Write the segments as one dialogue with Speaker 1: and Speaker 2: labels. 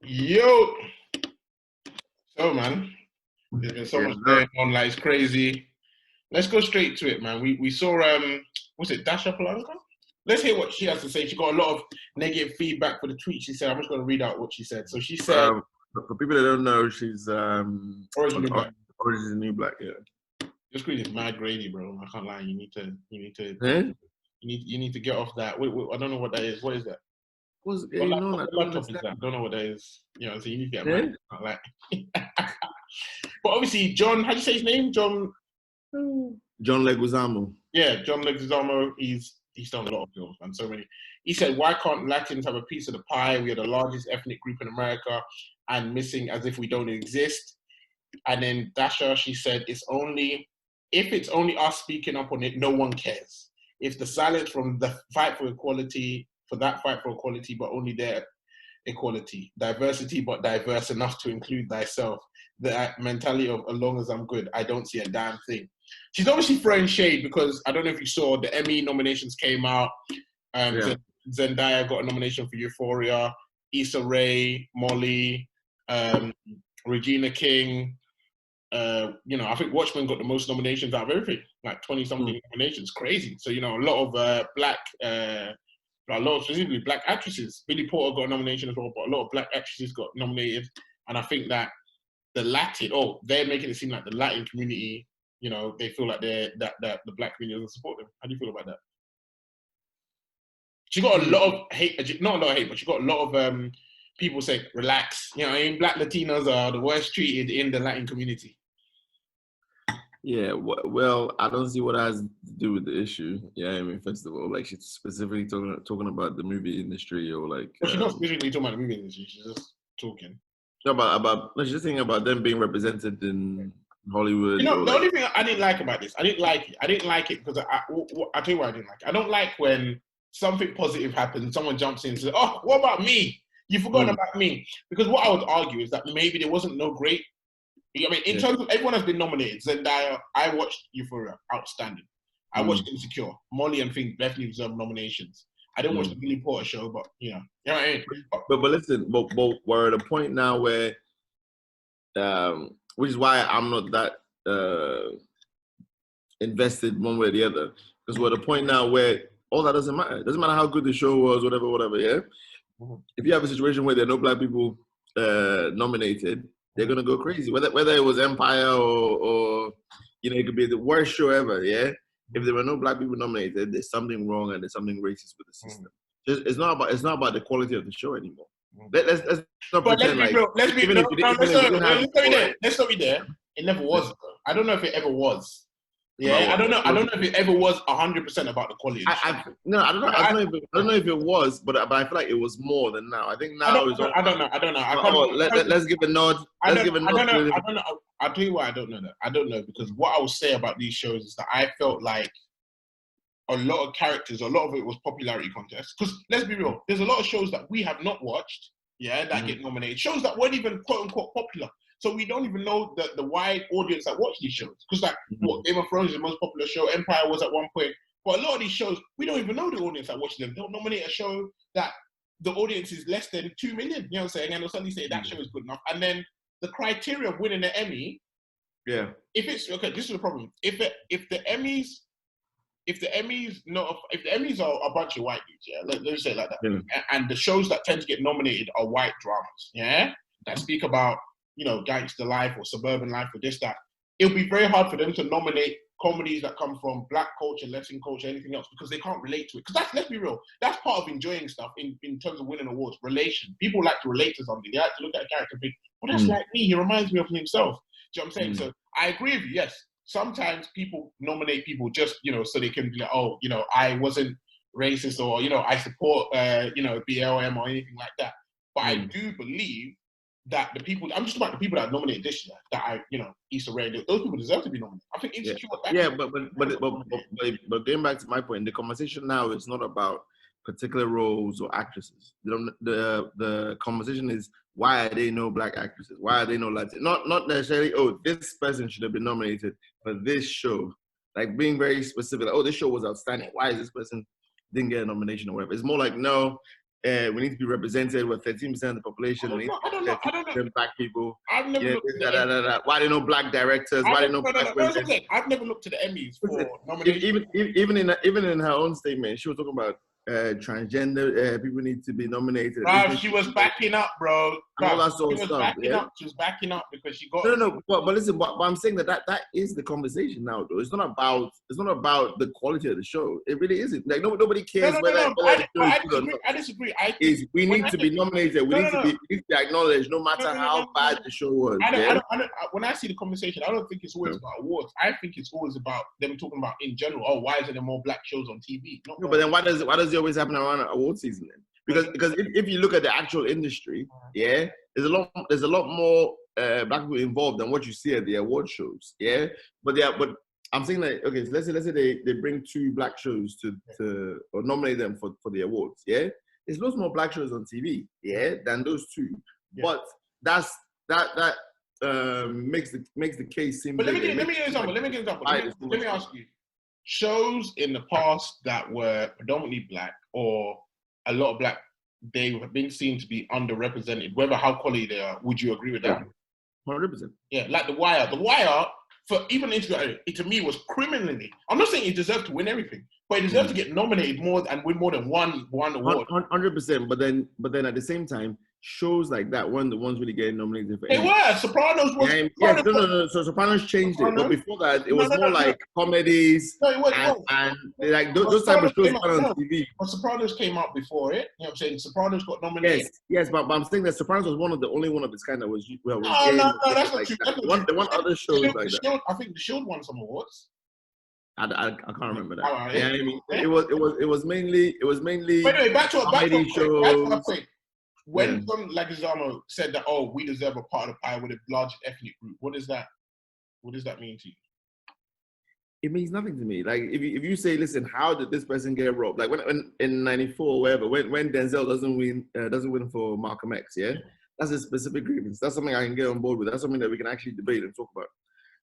Speaker 1: Yo, so man, there's been so much going on, like it's crazy. Let's go straight to it, man. We saw was it Dasha Polanco? Let's hear what she has to say. She got a lot of negative feedback for the tweet she said. I'm just going to read out what she said. So she said,
Speaker 2: for people that don't know, she's
Speaker 1: Orange is the New Black.
Speaker 2: Orange is the New Black, yeah.
Speaker 1: Your screen is mad grainy, bro. I can't lie. You need to you need to get off that. Wait, I don't know what that is. What is that?
Speaker 2: What's going on?
Speaker 1: I don't know what that is. You know, so you need to get mad. Like, but obviously, John. How do you say his name? John
Speaker 2: Leguizamo.
Speaker 1: Yeah, John Leguizamo. He's done a lot of films, man. So many. He said, "Why can't Latins have a piece of the pie? We are the largest ethnic group in America, and missing as if we don't exist." And then Dasha, she said, if it's only us speaking up on it, no one cares. If the silence from the fight for equality, but only their equality, diversity, but diverse enough to include thyself, the mentality of as long as I'm good, I don't see a damn thing. She's obviously throwing shade because I don't know if you saw the Emmy nominations came out. Zendaya got a nomination for Euphoria, Issa Rae, Molly, Regina King. I think Watchmen got the most nominations out of everything, like 20-something nominations. Crazy. So, a lot of specifically black actresses. Billy Porter got a nomination as well, but a lot of black actresses got nominated. And I think that they're making it seem like the Latin community, they feel like that the black community doesn't support them. How do you feel about that? She got a lot of hate, not a lot of hate, but she got a lot of people say, relax. Black Latinos are the worst treated in the Latin community.
Speaker 2: Yeah, well, I don't see what it has to do with the issue. Yeah, first of all, like she's specifically talking about the movie industry or like.
Speaker 1: Well, she's not specifically talking about the movie industry. She's just talking.
Speaker 2: No, she's just thinking about them being represented in Hollywood.
Speaker 1: The only thing I didn't like about this, I didn't like it because I'll tell you why I didn't like it. I don't like when something positive happens, someone jumps in and says, "Oh, what about me? You've forgotten about me." Because what I would argue is that maybe there wasn't no great. In terms of everyone has been nominated. Zendaya, I watched Euphoria, outstanding. I watched Insecure. Molly and Fink definitely deserve nominations. I didn't watch the Billy Porter show, but you know what I mean.
Speaker 2: But listen, but we're at a point now where, which is why I'm not that invested one way or the other. Because we're at a point now where all that doesn't matter. It doesn't matter how good the show was, whatever. Yeah. If you have a situation where there are no black people nominated, they're gonna go crazy. Whether it was Empire or it could be the worst show ever. Yeah. If there were no black people nominated, there's something wrong and there's something racist with the system. It's not about the quality of the show anymore. Let's not pretend like.
Speaker 1: Let's stop you there. It never was. I don't know if it ever was. Yeah, I don't know if it ever was 100% about the quality.
Speaker 2: I don't know if it was, but I feel like it was more than now. I think now
Speaker 1: I don't know.
Speaker 2: Let's give a nod.
Speaker 1: I don't know. I'll tell you why I don't know that. I don't know because what I will say about these shows is that I felt like a lot of characters, a lot of it was popularity contests. Because let's be real, there's a lot of shows that we have not watched, that get nominated. Shows that weren't even quote unquote popular. So we don't even know the wide audience that watch these shows. Because Game of Thrones is the most popular show. Empire was at one point. But a lot of these shows, we don't even know the audience that watches them. They'll nominate a show that the audience is less than 2 million. You know what I'm saying? And they'll suddenly say that show is good enough. And then the criteria of winning an Emmy.
Speaker 2: Yeah.
Speaker 1: If it's okay, this is the problem. If the Emmys are a bunch of white dudes, let's say it like that. Yeah. And the shows that tend to get nominated are white dramas, that speak about gangster life or suburban life or this, that. It'll be very hard for them to nominate comedies that come from black culture, Latin culture, anything else, because they can't relate to it. Because let's be real, that's part of enjoying stuff in terms of winning awards, relation. People like to relate to something. They like to look at a character and think, well, that's like me. He reminds me of himself. Do you know what I'm saying? So I agree with you, yes. Sometimes people nominate people just, so they can be like, oh, I wasn't racist or, I support, BLM or anything like that. But I do believe that the people, I'm just about the people that nominated this year, that Issa Rae, those people deserve to be nominated. I think Insecure.
Speaker 2: But going back to my point, the conversation now is not about particular roles or actresses. The conversation is, why are there no black actresses? Why are there no Latin? Not necessarily, oh, this person should have been nominated for this show. Like being very specific, like, oh, this show was outstanding. Why is this person didn't get a nomination or whatever? It's more like, no, we need to be represented with 13% of the population. We need to be 13% black people.
Speaker 1: I've never looked at the Emmys.
Speaker 2: Why there no black directors? Why there no black women?
Speaker 1: I've never looked at the Emmys for
Speaker 2: nominations. Even in her own statement, she was talking about transgender people need to be nominated.
Speaker 1: Bro, she was backing up, bro.
Speaker 2: All that sort of stuff.
Speaker 1: She was backing up because she got.
Speaker 2: No. But listen, but I'm saying that is the conversation now, though. It's not about the quality of the show. It really isn't. Like nobody cares whether
Speaker 1: I disagree.
Speaker 2: We need to be nominated. We need to be acknowledged, no matter how bad the show was.
Speaker 1: When I see the conversation, I don't think it's always about awards. I think it's always about them talking about in general. Oh, why isn't there more black shows on TV?
Speaker 2: No, but then why does it always happen around award season then? Because if you look at the actual industry, there's a lot more black people involved than what you see at the award shows, But I'm saying that okay, so let's say they bring 2 black shows to or nominate them for the awards, There's lots more black shows on TV, than those 2, but that makes the case seem.
Speaker 1: But let me give you an example. Let me ask you: shows in the past that were predominantly black or a lot of black, they have been seen to be underrepresented, whether how quality they are. Would you agree with that?
Speaker 2: 100%.
Speaker 1: Yeah, like The Wire. The Wire, for even it to me was criminally. I'm not saying it deserved to win everything, but it deserved to get nominated more and win more than one award.
Speaker 2: 100%. But then at the same time, shows like that weren't the ones really getting nominated for.
Speaker 1: They were. Sopranos was.
Speaker 2: No. So Sopranos changed it, but before that, it was more like comedies.
Speaker 1: No, it was.
Speaker 2: And like those type of shows on TV.
Speaker 1: But Sopranos came out before it. You know what I'm saying? Sopranos got nominated.
Speaker 2: Yes, but I'm saying that Sopranos was the only one of its kind that was.
Speaker 1: No, that's not true.
Speaker 2: There weren't other shows like that.
Speaker 1: I think The Shield won some awards.
Speaker 2: I can't remember that.
Speaker 1: I
Speaker 2: mean, it was mainly.
Speaker 1: Wait, back to
Speaker 2: shows.
Speaker 1: When some Leguizamo said that, oh, we deserve a part of the pie with a large ethnic group, what does that mean to you?
Speaker 2: It means nothing to me. Like if you say, listen, how did this person get robbed? Like when in '94 or whatever, when Denzel doesn't win for Malcolm X, that's a specific grievance. That's something I can get on board with. That's something that we can actually debate and talk about.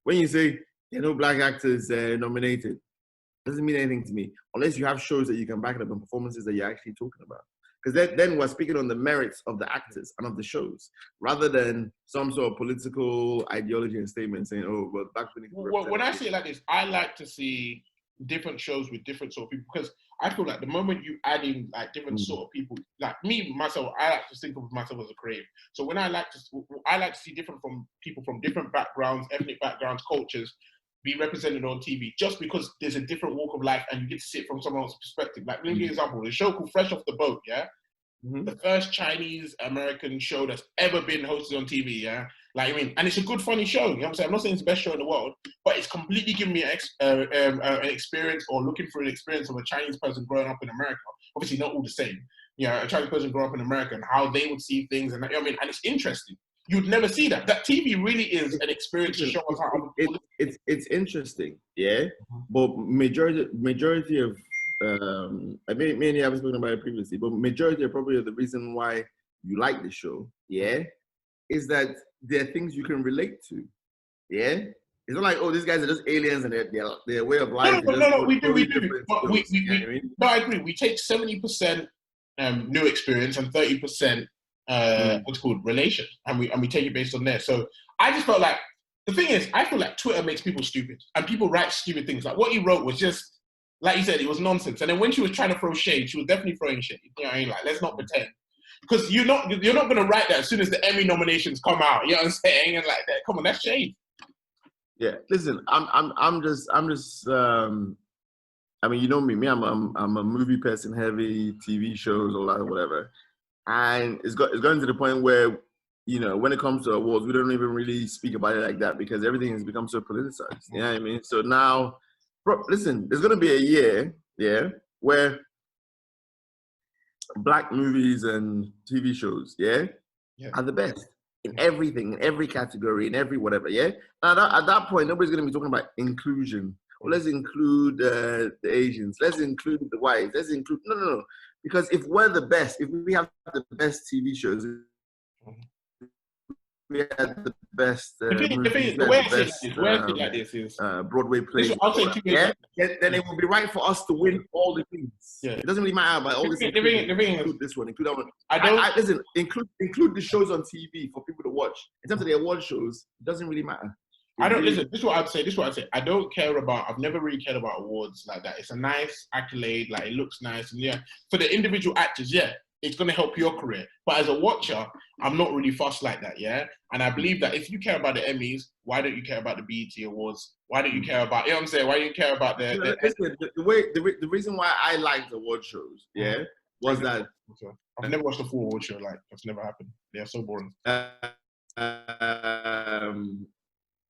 Speaker 2: When you say no black actors nominated, doesn't mean anything to me unless you have shows that you can back it up and performances that you're actually talking about. Because then we're speaking on the merits of the actors and of the shows, rather than some sort of political ideology and statement saying, "Oh, well, black people."
Speaker 1: Well, when I see it like this, I like to see different shows with different sort of people, because I feel like the moment you add in like different sort of people, like myself, I like to think of myself as a creative. So when I like to see different from people from different backgrounds, ethnic backgrounds, cultures, be represented on TV, just because there's a different walk of life and you get to see it from someone else's perspective. Like, let me give you an example. The show called Fresh Off the Boat, the first Chinese-American show that's ever been hosted on TV, and it's a good, funny show, you know what I'm saying? I'm not saying it's the best show in the world, but it's completely given me an experience, or looking for an experience of a Chinese person growing up in America. Obviously, not all the same. A Chinese person growing up in America and how they would see things, and and it's interesting. You'd never see that. That TV really is an experience to show us how.
Speaker 2: It's interesting, but majority of I mean, me and you haven't spoken about it previously, but majority of probably the reason why you like the show, is that there are things you can relate to, It's not like, oh, these guys are just aliens and their way of life.
Speaker 1: No, we do. But no, I agree. We take 70% new experience and 30%. What's called relation, and we take it based on there. So I just felt like the thing is, I feel like Twitter makes people stupid, and people write stupid things. Like what he wrote was just, like you said, it was nonsense. And then when she was trying to throw shade, she was definitely throwing shade. You know what I mean? Like, let's not pretend, because you're not gonna write that as soon as the Emmy nominations come out. You know what I'm saying? And like that, come on, that's shade.
Speaker 2: Yeah, listen, I'm just. I mean, you know me. I'm a movie person, heavy TV shows, all that, whatever. And it's going to the point where, when it comes to awards, we don't even really speak about it like that, because everything has become so politicized. You know what I mean? So now, listen, there's going to be a year, where black movies and TV shows, are the best in everything, in every category, in every whatever, And at that point, nobody's going to be talking about inclusion. Well, let's include the Asians. Let's include the whites. Let's include... No. Because if we're the best, if we have the best TV shows, we have the best movies,
Speaker 1: the way I
Speaker 2: the
Speaker 1: say it like
Speaker 2: best
Speaker 1: this, the way I say it like this is,
Speaker 2: Broadway plays.
Speaker 1: I'll say two
Speaker 2: Yeah,
Speaker 1: things.
Speaker 2: then it will be right for us to win all the things.
Speaker 1: Yeah.
Speaker 2: It doesn't really matter about all this.
Speaker 1: The thing is,
Speaker 2: include this one, include that one.
Speaker 1: I don't
Speaker 2: listen. Include the shows on TV for people to watch. In terms of the award shows, it doesn't really matter.
Speaker 1: Listen. This is what I'd say. I don't care about. I've never really cared about awards like that. It's a nice accolade. Like, it looks nice, and yeah, for the individual actors, yeah, it's going to help your career. But as a watcher, I'm not really fussed like that, yeah? And I believe that if you care about the Emmys, why don't you care about the BET Awards? Why don't you care about, you know what I'm saying? Why do you care about
Speaker 2: the reason why I liked award shows, yeah, was that...
Speaker 1: I've never watched a full award show. Like, that's never happened. They are so boring.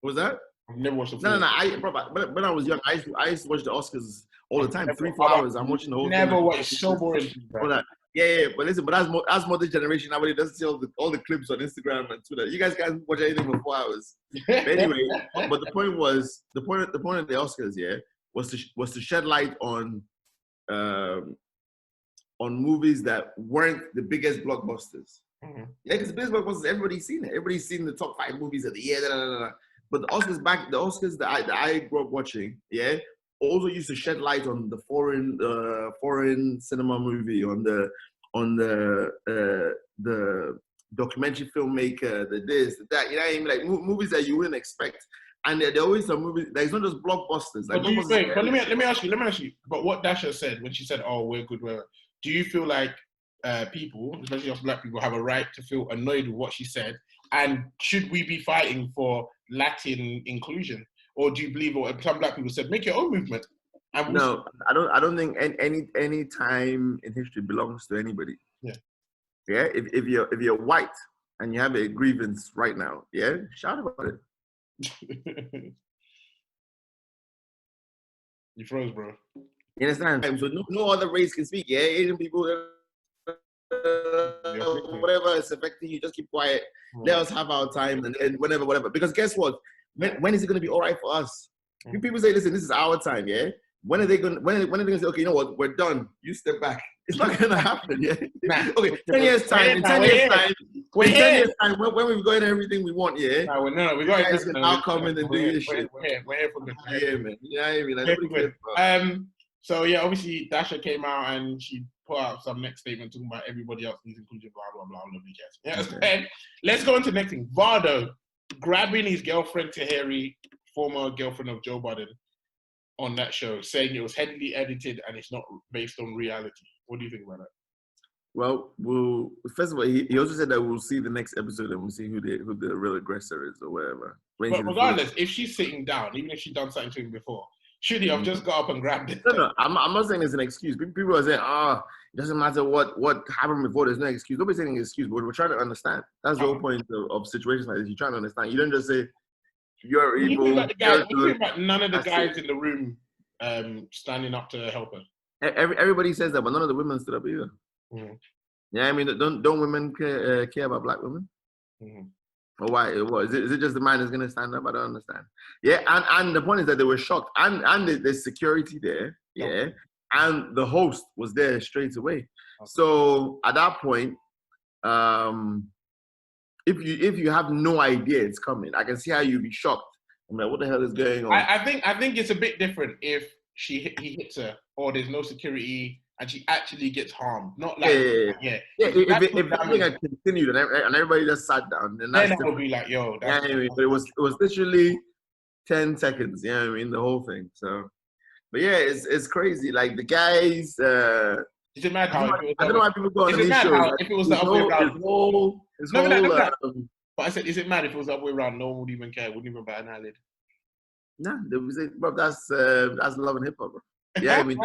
Speaker 2: What was that?
Speaker 1: I've never watched a full
Speaker 2: when I was young, I used to watch the Oscars all the time, 3-4 hours. I'm watching the whole thing.
Speaker 1: Never watched. So boring.
Speaker 2: Yeah, but listen, but as more this generation, nobody doesn't see all the clips on Instagram and Twitter. You guys can't watch anything for 4 hours. But anyway, but the point of the Oscars, yeah, was to shed light on movies that weren't the biggest blockbusters. Mm-hmm. Yeah, because the biggest blockbusters, everybody's seen it. Everybody's seen the top 5 movies of the year. But the Oscars that I grew up watching, yeah, also used to shed light on the foreign cinema movie, on the documentary filmmaker, the this, the that. You know what I mean? Like movies that you wouldn't expect. And there always some movies. Like, it's not just blockbusters. Like,
Speaker 1: but let me ask you. But what Dasha said when she said, "Oh, we're good," do you feel like people, especially us black people, have a right to feel annoyed with what she said? And should we be fighting for Latin inclusion? Or do you believe, or some black people said, make your own movement?
Speaker 2: No, I don't think any time in history belongs to anybody. Yeah. Yeah. If you're white and you have a grievance right now, yeah, shout about it.
Speaker 1: You froze, bro.
Speaker 2: You understand? So no other race can speak. Yeah, Asian people, whatever is affecting you, just keep quiet. Let us have our time, and then whatever. Because guess what? When is it going to be all right for us? People say, listen, this is our time, yeah? When are they going to say, okay, you know what, we're done, you step back? It's not going to happen, yeah? Nah, okay, 10 years time, in 10 years time, when we've got everything we want, yeah?
Speaker 1: No, we got
Speaker 2: it. You guys can now come in and do this shit.
Speaker 1: We're here for good.
Speaker 2: Yeah, man. You know what I mean? Like, nobody cares.
Speaker 1: So, yeah, obviously, Dasha came out and she put out some next statement talking about everybody else needs inclusion, blah, blah, blah, nobody cares. Yeah, okay. Let's go on to the next thing. Vardo grabbing his girlfriend Tahiri, former girlfriend of Joe Biden, on that show, saying it was heavily edited and it's not based on reality. What do you think about that?
Speaker 2: Well, first of all, he also said that we'll see the next episode and we'll see who the real aggressor is or whatever.
Speaker 1: But regardless, if she's sitting down, even if she's done something to him before, should he have just got up and grabbed it?
Speaker 2: No, I'm not saying it's an excuse. People are saying, it doesn't matter what happened before, there's no excuse. Nobody's saying an excuse, but we're trying to understand. That's the whole point of situations like this. You're trying to understand. You don't just say, you're evil.
Speaker 1: What do you think about none of the guys in the room standing up to help her?
Speaker 2: Everybody says that, but none of the women stood up either. Mm-hmm. Yeah, I mean, don't women care about black women? Mm-hmm. Or why? What, is it just the man is going to stand up? I don't understand. Yeah, and the point is that they were shocked. And there's security there, yeah, and the host was there straight away. Okay. So at that point, if you have no idea it's coming, I can see how you'd be shocked. I'm like, what the hell is going on?
Speaker 1: I think it's a bit different if he hits her or there's no security and she actually gets harmed. Not like
Speaker 2: If that thing had continued and everybody just sat down, then that
Speaker 1: would be like, yo.
Speaker 2: But it was literally 10 seconds. You know what I mean? The whole thing. So, but yeah, it's crazy. Like the guys.
Speaker 1: Is it mad how?
Speaker 2: I don't know why people go on these shows.
Speaker 1: If it was the other way around. But I said, is it mad if it was the other way around? No one would even care. Wouldn't even bat an eyelid.
Speaker 2: Nah, bro, that's love and hip hop, bro. Yeah, I mean,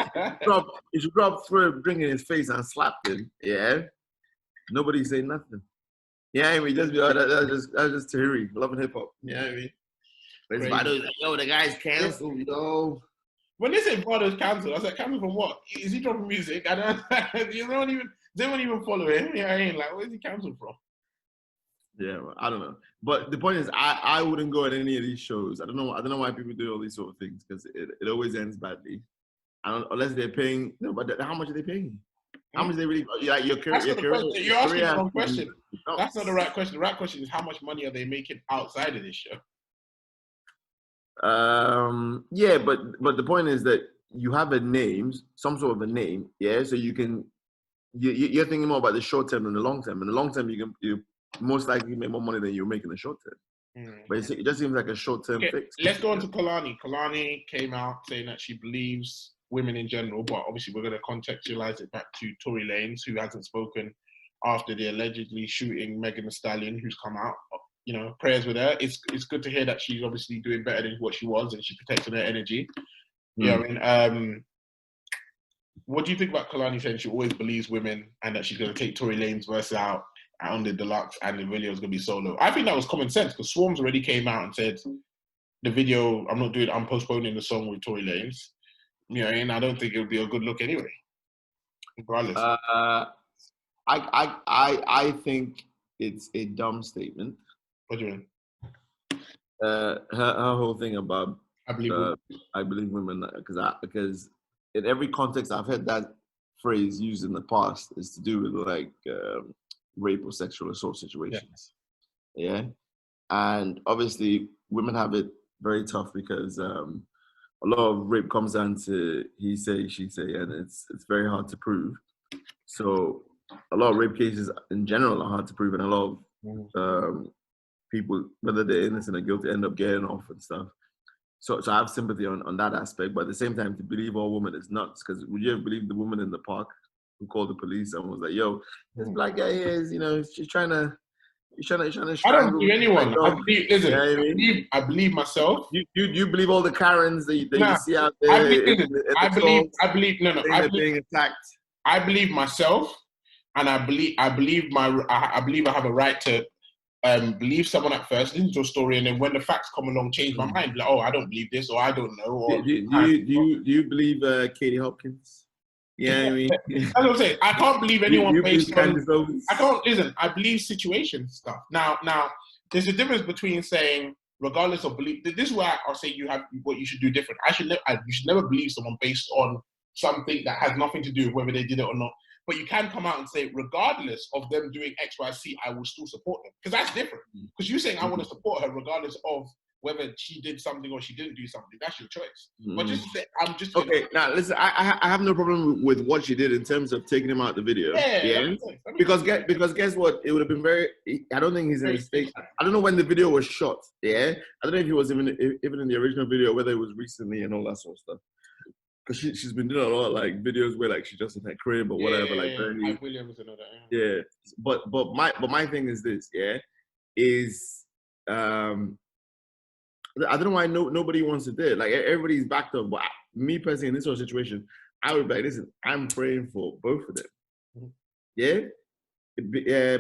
Speaker 2: if you drop through a drink in his face and slapped him, yeah, nobody say nothing. Yeah, I mean, just be that's just Tahiri, love and hip hop. Yeah, I mean, but it's like, yo, the guy's canceled, yo.
Speaker 1: When they say Vardo's cancelled, I was like, cancelled from what? Is he dropping music? I don't. They won't even follow him. Yeah, I ain't like, where is he cancelled from?
Speaker 2: Yeah, well, I don't know. But the point is, I wouldn't go at any of these shows. I don't know why people do all these sort of things because it always ends badly. Unless they're paying. No, but how much are they paying? How much are they really like your career?
Speaker 1: You're asking the wrong question. That's not the right question. The right question is how much money are they making outside of this show?
Speaker 2: Yeah, but the point is that you have a name, some sort of a name, yeah. So you can you're thinking more about the short term than the long term. In the long term, you most likely make more money than you make in the short term. But it just seems like a short term fix.
Speaker 1: Let's go on to Kalani. Kalani came out saying that she believes women in general, but obviously we're going to contextualize it back to Tory Lanez, who hasn't spoken after the allegedly shooting Megan Thee Stallion, who's come out. You know, prayers with her. It's good to hear that she's obviously doing better than what she was, and she's protecting her energy. Yeah, I mean, what do you think about Kalani saying she always believes women and that she's going to take Tory Lanez verse out on the deluxe and the video is going to be solo? I think that was common sense because Swarms already came out and said the video, I'm postponing the song with Tory Lanez. You know, and I don't think it would be a good look anyway. Regardless.
Speaker 2: I think it's a dumb statement.
Speaker 1: What do you mean?
Speaker 2: Her whole thing about
Speaker 1: I believe
Speaker 2: women because in every context I've heard that phrase used in the past is to do with like rape or sexual assault situations. Yeah. And obviously women have it very tough because a lot of rape comes down to he say, she say, and it's very hard to prove. So a lot of rape cases in general are hard to prove, and a lot of people, whether they're innocent or guilty, end up getting off and stuff. So I have sympathy on that aspect, but at the same time, to believe all women is nuts. Because would you have believed the woman in the park who called the police and was like, "Yo, this black guy here is, you know, she's trying to strangle."
Speaker 1: I don't believe anyone. I believe myself.
Speaker 2: You believe all the Karens that you see out there?
Speaker 1: I believe
Speaker 2: attacked.
Speaker 1: I believe myself, and I believe I have a right to believe someone at first, listen to a story, and then when the facts come along, change my mind. Like, oh, I don't believe this, or I don't know. Or
Speaker 2: do you believe Katie Hopkins? Yeah, I mean,
Speaker 1: that's what I'm saying. I can't believe anyone
Speaker 2: you
Speaker 1: based on.
Speaker 2: I
Speaker 1: can't listen. I believe situation stuff. Now, there's a difference between saying, regardless of belief. This is where I'll say you have what you should do different. You should never believe someone based on something that has nothing to do with whether they did it or not. But you can come out and say, regardless of them doing X, Y, Z, I will still support them. Because that's different. Because you're saying I want to support her regardless of whether she did something or she didn't do something. That's your choice. But just say, I'm just...
Speaker 2: Okay, now listen, I have no problem with what she did in terms of taking him out the video. Yeah. Because guess what? It would have been very... I don't think he's in a state... I don't know when the video was shot. Yeah. I don't know if he was even in the original video, whether it was recently and all that sort of stuff. Because she's been doing a lot of like videos where like she's just in her crib or whatever, like very,
Speaker 1: Williams and all that.
Speaker 2: Yeah. But my thing is this, is I don't know why nobody wants to do it. Like everybody's backed up, but me personally in this sort of situation, I would be like, listen, I'm praying for both of them. Yeah.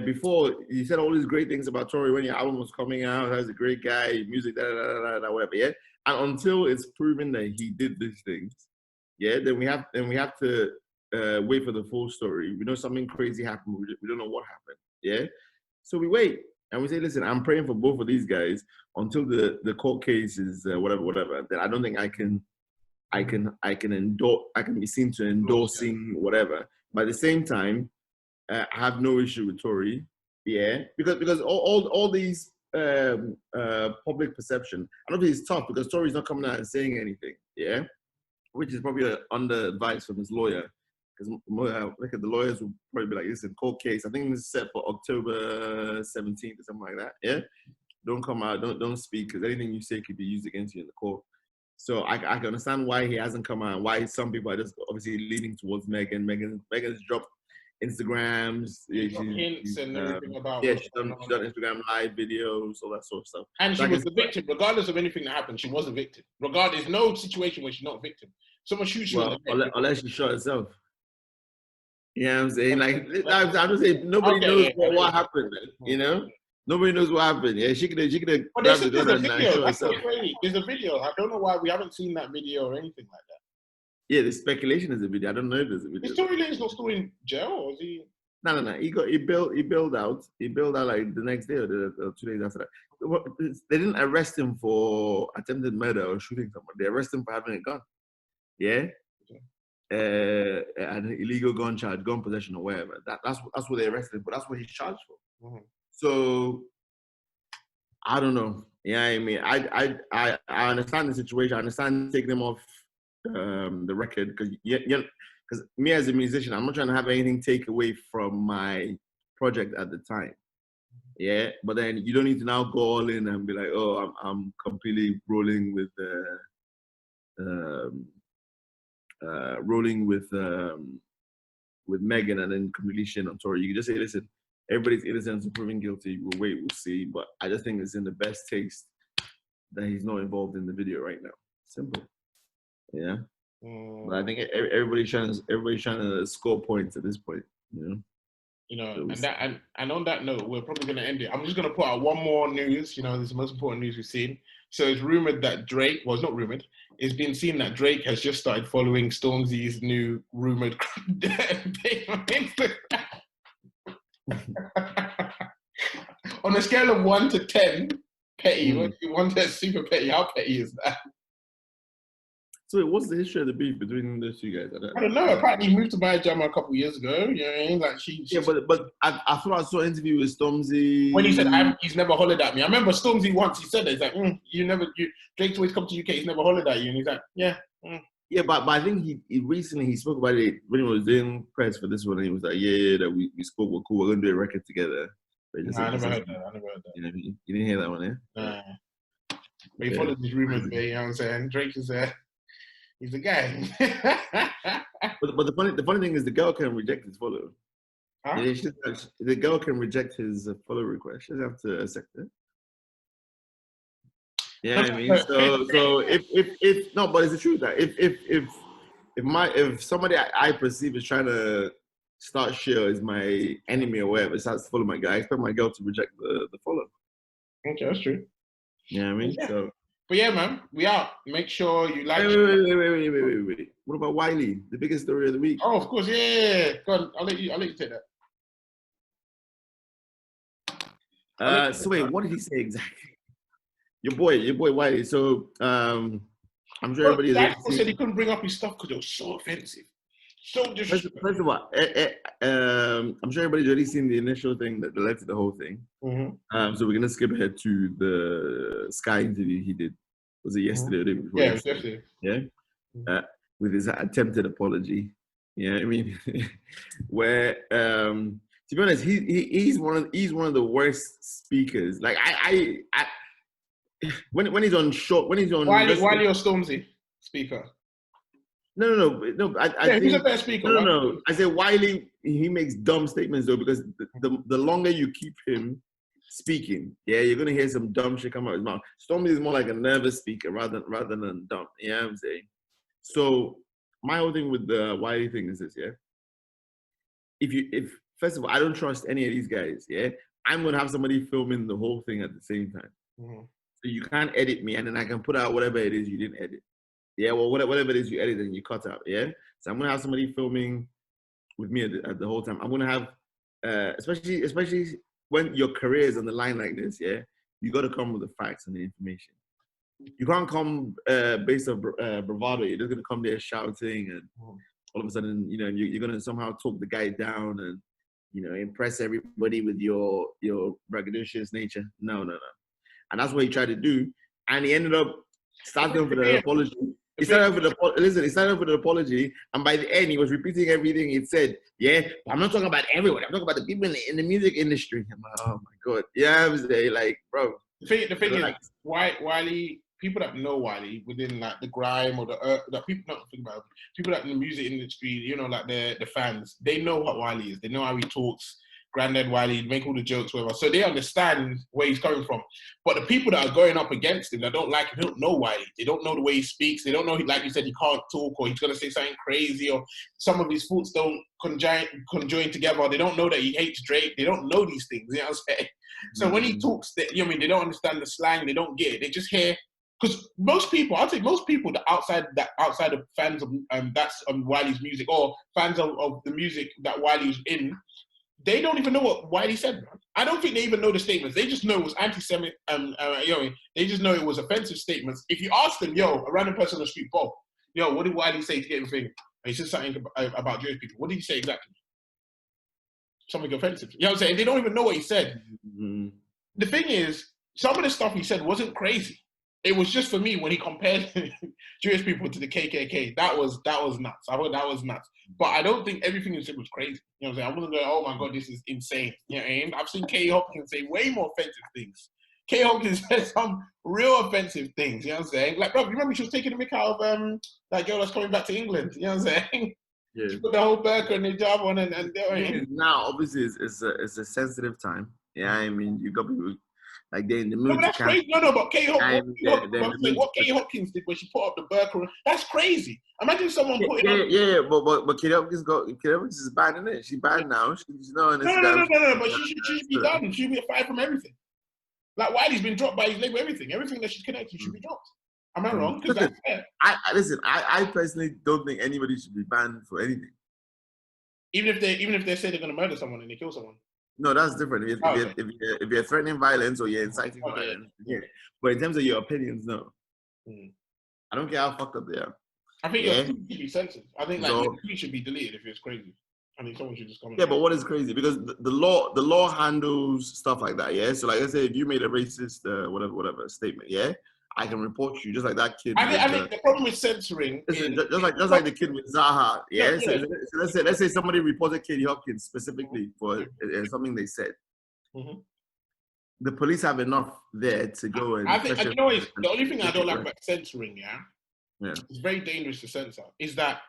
Speaker 2: Before you said all these great things about Tory when your album was coming out, as a great guy, music, whatever. Yeah. And until it's proven that he did these things. Yeah, then we have to wait for the full story. We know something crazy happened. We don't know what happened. Yeah, so we wait and we say, listen, I'm praying for both of these guys until the court case is whatever. Then I don't think I can endorse. I can be seen to endorsing whatever. But at the same time, I have no issue with Tory. Yeah, because all these public perception. I don't think it's tough because Tory's not coming out and saying anything. Yeah. Which is probably under advice from his lawyer, because look at the lawyers will probably be like, "This is a court case. I think this is set for October 17th or something like that." Yeah, don't come out, don't speak, because anything you say could be used against you in the court. So I can understand why he hasn't come out, and why some people are just obviously leaning towards Megan. Megan's dropped Instagrams,
Speaker 1: hints and everything about.
Speaker 2: Yeah, she's done Instagram live videos, all that sort of stuff.
Speaker 1: And she was the victim, regardless of anything that happened. She was a victim. There's no situation where she's not a victim. Someone shoots you in the head.
Speaker 2: Unless she shot herself. You know what I'm saying? Like I'm just saying, nobody knows what happened. You know, nobody knows what happened. Yeah, she could have grabbed the gun and shot herself.
Speaker 1: There's a video. I don't know why we haven't seen that video or anything like that.
Speaker 2: Yeah, the speculation is a video. I don't know if there's a video.
Speaker 1: Is Tory Lanez not still in jail, or is he?
Speaker 2: No. He bailed out. He bailed out like the next day or 2 days after that. They didn't arrest him for attempted murder or shooting someone. They arrested him for having a gun. Yeah. An illegal gun charge, gun possession or whatever. That's what they arrested him for. That's what he's charged for.
Speaker 1: Mhm.
Speaker 2: So I don't know. Yeah, I mean, I understand the situation. I understand taking them off the record because because me as a musician, I'm not trying to have anything take away from my project at the time. Yeah, but then you don't need to now go all in and be like, oh, I'm completely um, rolling with Megan and then completely shit on Tori. You can just say, listen, everybody's innocent and proven guilty. We'll wait, we'll see. But I just think it's in the best taste that he's not involved in the video right now. Simple. Yeah. But I think everybody's trying to score points at this point.
Speaker 1: You know,
Speaker 2: So
Speaker 1: and on that note, we're probably going to end it. I'm just going to put out one more news. You know, this is the most important news we've seen. So it's rumored that Drake, well, it's not rumored. It's been seen that Drake has just started following Stormzy's new rumored page on Instagram. On a scale of 1 to 10, petty, 1 to super petty, how petty is that?
Speaker 2: So what's the history of the beef between those two guys?
Speaker 1: I don't know. Apparently, he moved to Miami a couple of years ago. You know what I mean? Like
Speaker 2: yeah, but I thought I saw an interview with Stormzy
Speaker 1: when he said he's never hollered at me. I remember Stormzy once he said that. He's like, Drake's always come to UK. He's never hollered at you, and he's like, yeah.
Speaker 2: Yeah, but I think he recently spoke about it when he was doing press for this one. And he was like, yeah, that we spoke. We're cool. We're gonna do a record together.
Speaker 1: Nah, I never heard that.
Speaker 2: You didn't hear that one, yeah?
Speaker 1: Nah. But he followed these rumors, you know what I'm saying? Drake is he's the guy.
Speaker 2: but the funny thing is the girl can reject his follow.
Speaker 1: Huh?
Speaker 2: The girl can reject his follow request. She doesn't have to accept it. Yeah, I mean, so if no, but it's the truth that if somebody I perceive is trying to start shit or is my enemy or whatever, starts to follow my guy, I expect my girl to reject the follow.
Speaker 1: Okay, that's true.
Speaker 2: Yeah, I mean,
Speaker 1: yeah.
Speaker 2: So.
Speaker 1: But yeah, man, we out. Make sure you like.
Speaker 2: Wait. What about Wiley, the biggest story of the week?
Speaker 1: Oh, of course, yeah. Go on, I'll let you take
Speaker 2: that. So wait, what did he say exactly? Your boy Wiley. So I'm sure everybody.
Speaker 1: He said he couldn't bring up his stuff because it was so offensive, so disrespectful.
Speaker 2: First of all, I'm sure everybody's already seen the initial thing that led to the whole thing.
Speaker 1: Mm-hmm.
Speaker 2: So we're gonna skip ahead to the Sky interview he did. Was it yesterday or the day before?
Speaker 1: Yeah, yesterday.
Speaker 2: Yeah. With his attempted apology. Yeah, I mean, where to be honest, he's one of the worst speakers. Like I when he's on
Speaker 1: Wiley or Stormzy speaker.
Speaker 2: No. I think
Speaker 1: he's a better speaker.
Speaker 2: No. I say Wiley. He makes dumb statements though because the longer you keep him speaking, yeah, you're gonna hear some dumb shit come out of his mouth. Stormzy is more like a nervous speaker rather than dumb. You know what I'm saying? So my whole thing with the Wiley thing is this, yeah. If first of all, I don't trust any of these guys, yeah, I'm gonna have somebody filming the whole thing at the same time.
Speaker 1: Mm-hmm.
Speaker 2: So you can't edit me, and then I can put out whatever it is you didn't edit. Yeah, well, whatever it is you edit and you cut out, yeah. So I'm gonna have somebody filming with me at the whole time. I'm gonna have, especially when your career is on the line like this, yeah, you got to come with the facts and the information. You can't come based on bravado. You're just gonna come there shouting, and all of a sudden, you know, you're gonna somehow talk the guy down and, you know, impress everybody with your braggadocious nature. No. And that's what he tried to do. And he ended up starting with an apology. He started off with an apology. And by the end, he was repeating everything he said. Yeah, but I'm not talking about everyone. I'm talking about the people in the music industry. I'm like, oh my God. Yeah, I was there, like, bro.
Speaker 1: The thing is, Wiley, people that know Wiley within like the grime or the people not think about it, people that in the music industry, you know, like the fans, they know what Wiley is. They know how he talks. Granddad Wiley, make all the jokes, whatever. So they understand where he's coming from. But the people that are going up against him, that don't like him, they don't know Wiley. They don't know the way he speaks. They don't know, like you said, he can't talk or he's going to say something crazy or some of his thoughts don't conjoin together. They don't know that he hates Drake. They don't know these things, you know what I'm saying? So when he talks, you know what I mean, they don't understand the slang. They don't get it. They just hear, because most people that outside of fans of that's Wiley's music or fans of the music that Wiley's in, they don't even know what Wiley said, man. I don't think they even know the statements. They just know it was anti-Semitic. They just know it was offensive statements. If you ask them, a random person on the street, Bob, what did Wiley say to get him thing? He said something about Jewish people. What did he say exactly? something offensive. You know what I'm saying? They don't even know what he said.
Speaker 2: Mm-hmm.
Speaker 1: The thing is, some of the stuff he said wasn't crazy. It was just for me when he compared Jewish people to the KKK. That was nuts. I thought that was nuts. But I don't think everything he said was crazy. You know what I'm saying? I wasn't going, oh my God, this is insane. You know what I mean? I've seen Kay Hopkins say way more offensive things. Kay Hopkins said some real offensive things. You know what I'm saying? Like, bro, you remember she was taking the mick out of that girl that's coming back to England. You know what I'm saying?
Speaker 2: Yeah.
Speaker 1: She put the whole burqa and the hijab on and
Speaker 2: now, obviously, it's a sensitive time. Yeah, I mean, you got people like they're in the mood.
Speaker 1: No, but that's crazy. No, but Kay Hopkins, what Kay Hopkins did when she put up the burqa, that's crazy. Imagine someone putting up.
Speaker 2: Yeah, but Kay Hopkins is bad, isn't it? She's bad now. She's not on Instagram.
Speaker 1: No, but she should be done. She should be fired from everything. Like Wiley's been dropped by his label, everything that she's connected should be dropped. Am I wrong?
Speaker 2: Listen, I personally don't think anybody should be banned for anything.
Speaker 1: Even if they say they're going to murder someone and they kill someone.
Speaker 2: No, that's different. If you're threatening violence or you're inciting violence, yeah. But in terms of your opinions, no. I don't care how fucked up they are.
Speaker 1: I think your tweet should be censored. I think your tweet should be deleted if it's crazy. I mean, someone should just come.
Speaker 2: Yeah, but what is crazy? Because the law handles stuff like that. Yeah. So like I said, if you made a racist whatever statement, yeah, I can report you just like that kid.
Speaker 1: I think the problem with censoring is
Speaker 2: just like the kid with Zaha. Yeah. So let's say somebody reported Katie Hopkins specifically for something they said. Mm-hmm. The police have enough there to go and.
Speaker 1: I think the only thing I don't like about censoring, yeah, it's very dangerous to censor. Is that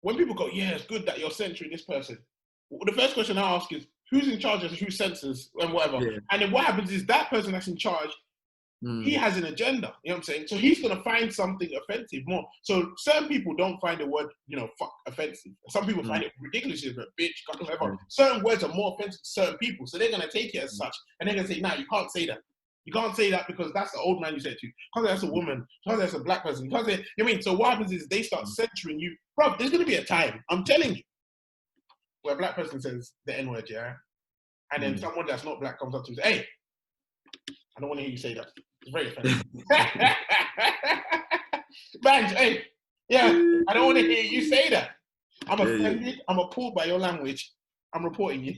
Speaker 1: when people go, yeah, it's good that you're censoring this person. The first question I ask is, who's in charge of who censors and whatever? Yeah. And then what happens is that person that's in charge, he has an agenda. You know what I'm saying? So he's going to find something offensive more. So certain people don't find the word, fuck offensive. Some people find it ridiculous, but bitch, whatever. Certain words are more offensive to certain people. So they're going to take it as such. And they're going to say, nah, you can't say that. You can't say that because that's the old man you said to. You can't say that's a woman. You can't say that's a black person. You can't say, you know what I mean? So what happens is they start censoring you. Bro, there's going to be a time, I'm telling you, where a black person says the N-word, yeah? And then someone that's not black comes up to you and says, hey, I don't want to hear you say that. It's very offensive. Banj, hey, yeah, I don't want to hear you say that. I'm offended. I'm appalled by your language. I'm reporting you.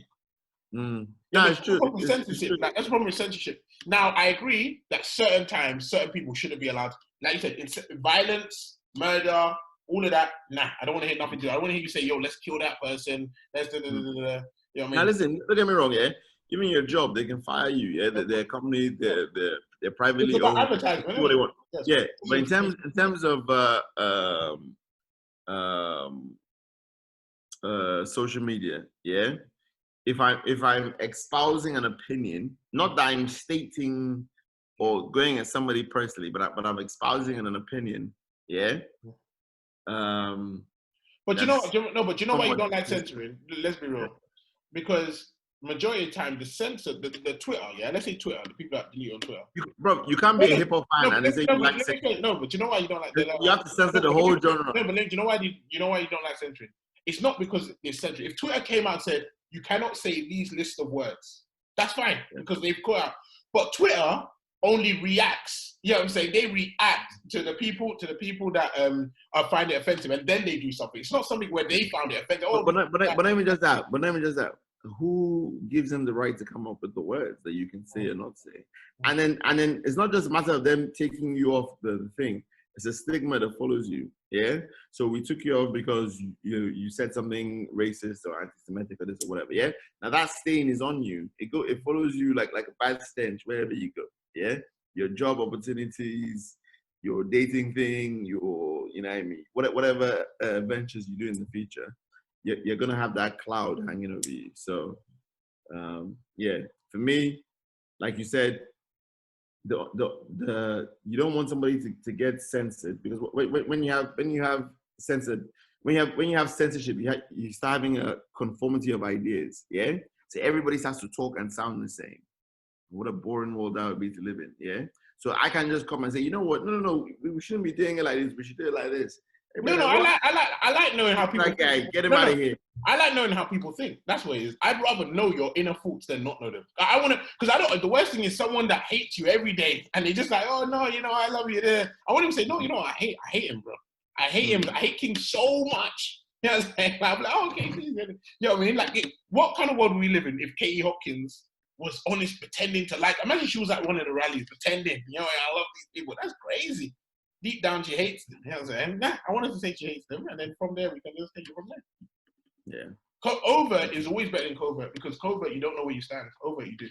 Speaker 2: No, it's true.
Speaker 1: Censorship. Like, that's the problem with censorship. Now, I agree that certain times, certain people shouldn't be allowed. Like you said, violence, murder, all of that. Nah, I don't want to hear nothing to it. I don't want to hear you say, yo, let's kill that person. Let's You know what I mean?
Speaker 2: Now, listen, don't get me wrong, yeah? Even your job, they can fire you, yeah? Their company, they're privately owned.
Speaker 1: Advertisement,
Speaker 2: what they want. Yes. Yeah, but in terms of social media, yeah? If I'm espousing an opinion, not that I'm stating or going at somebody personally, but I'm espousing an opinion, yeah.
Speaker 1: But you know why you don't like censoring? Let's be real, because majority of the time the censor, the Twitter, yeah. Let's say Twitter, the people that delete on Twitter.
Speaker 2: You can't be a hip hop fan and say you like
Speaker 1: censoring. No, but you know why you don't like?
Speaker 2: You have to censor the whole genre.
Speaker 1: No, but you know why you don't like censoring? It's not because it's censoring. If Twitter came out and said, you cannot say these list of words, that's fine, because they've caught out. But Twitter only reacts. You know what I'm saying? They react to the people that find it offensive, and then they do something. It's not something where they found it offensive.
Speaker 2: But not even just that. Who gives them the right to come up with the words that you can say or not say? And then it's not just a matter of them taking you off the thing. It's a stigma that follows you. Yeah. So we took you off because you said something racist or anti-Semitic or this or whatever. Yeah. Now that stain is on you. It follows you like a bad stench wherever you go. Yeah. Your job opportunities, your dating thing, your whatever ventures you do in the future, you're gonna have that cloud hanging over you. So for me, like you said, the you don't want somebody to get censored, because when you have censorship, you start having a conformity of ideas. Yeah, so everybody starts to talk and sound the same. What a boring world that would be to live in. Yeah, so I can just come and say, you know what? No, we shouldn't be doing it like this. We should do it like this.
Speaker 1: I like knowing how people.
Speaker 2: That guy, get him out of here.
Speaker 1: I like knowing how people think. That's what it is. I'd rather know your inner thoughts than not know them. I want to, because I don't. The worst thing is someone that hates you every day, and they just like, oh no, I love you. I want him to say, no, I hate him, bro. I hate him. I hate King so much. You know what I'm saying? I'm like, oh, okay. You know what I mean? Like, what kind of world would we live in if Katie Hopkins was honest, pretending to like? Imagine she was at one of the rallies, pretending, you know, I love these people. That's crazy. Deep down, she hates them. You know what I'm saying? Nah, I wanted to say she hates them, and then from there, we can just take it from there.
Speaker 2: Yeah.
Speaker 1: Overt is always better than covert, because covert, you don't know where you stand. Overt, you do.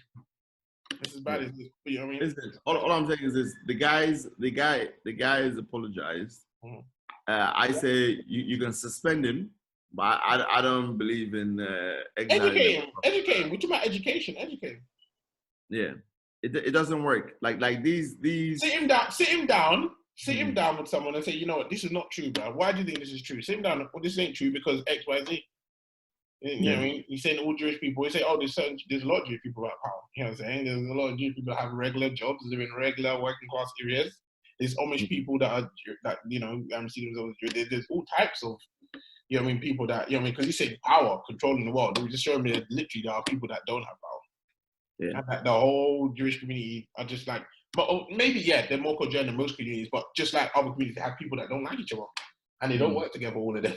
Speaker 1: It's as bad as this. You know what I mean?
Speaker 2: Listen, all I'm saying is this: the guys apologized.
Speaker 1: Mhm.
Speaker 2: I say you can suspend him, but I don't believe in
Speaker 1: Educate him. We're talking about education. Educate him.
Speaker 2: Yeah, it doesn't work. Like these.
Speaker 1: Sit him down. Sit him down with someone and say, you know what, this is not true, bro. Why do you think this is true? Sit him down. Well, this ain't true because X, Y, Z. You know what I mean? He's saying all Jewish people. He say, oh, there's a lot of Jewish people about power. You know what I'm saying? There's a lot of Jewish people that have regular jobs, live in regular working class areas. There's Amish people that you know, I'm seeing themselves. There's all types of, you know what I mean, people that, you know what I mean, because you say power, controlling the world. We just show me that literally there are people that don't have power.
Speaker 2: Yeah.
Speaker 1: And that the whole Jewish community are just like, but maybe, yeah, they're more cordial than most communities, but just like other communities, they have people that don't like each other and they don't work together, all of them.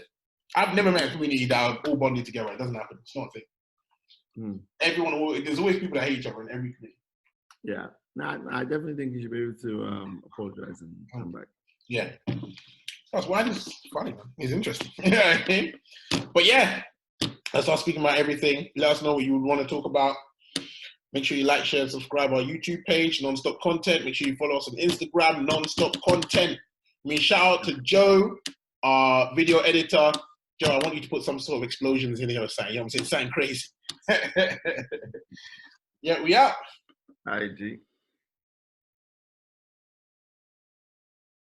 Speaker 1: I've never met a community that are all bonded together. It doesn't happen. It's not a thing. There's always people that hate each other in every community.
Speaker 2: Yeah. I definitely think you should be able to apologize and come back.
Speaker 1: Yeah. That's why it's funny, man. It's interesting. You know what I mean? But yeah, let's start speaking about everything. Let us know what you would want to talk about. Make sure you like, share, and subscribe our YouTube page, Non-Stop Content. Make sure you follow us on Instagram, Non-Stop Content. I mean, shout out to Joe, our video editor. Joe, I want you to put some sort of explosions in here or something. You know what I'm saying? Something crazy. Yeah, we out.
Speaker 2: IG.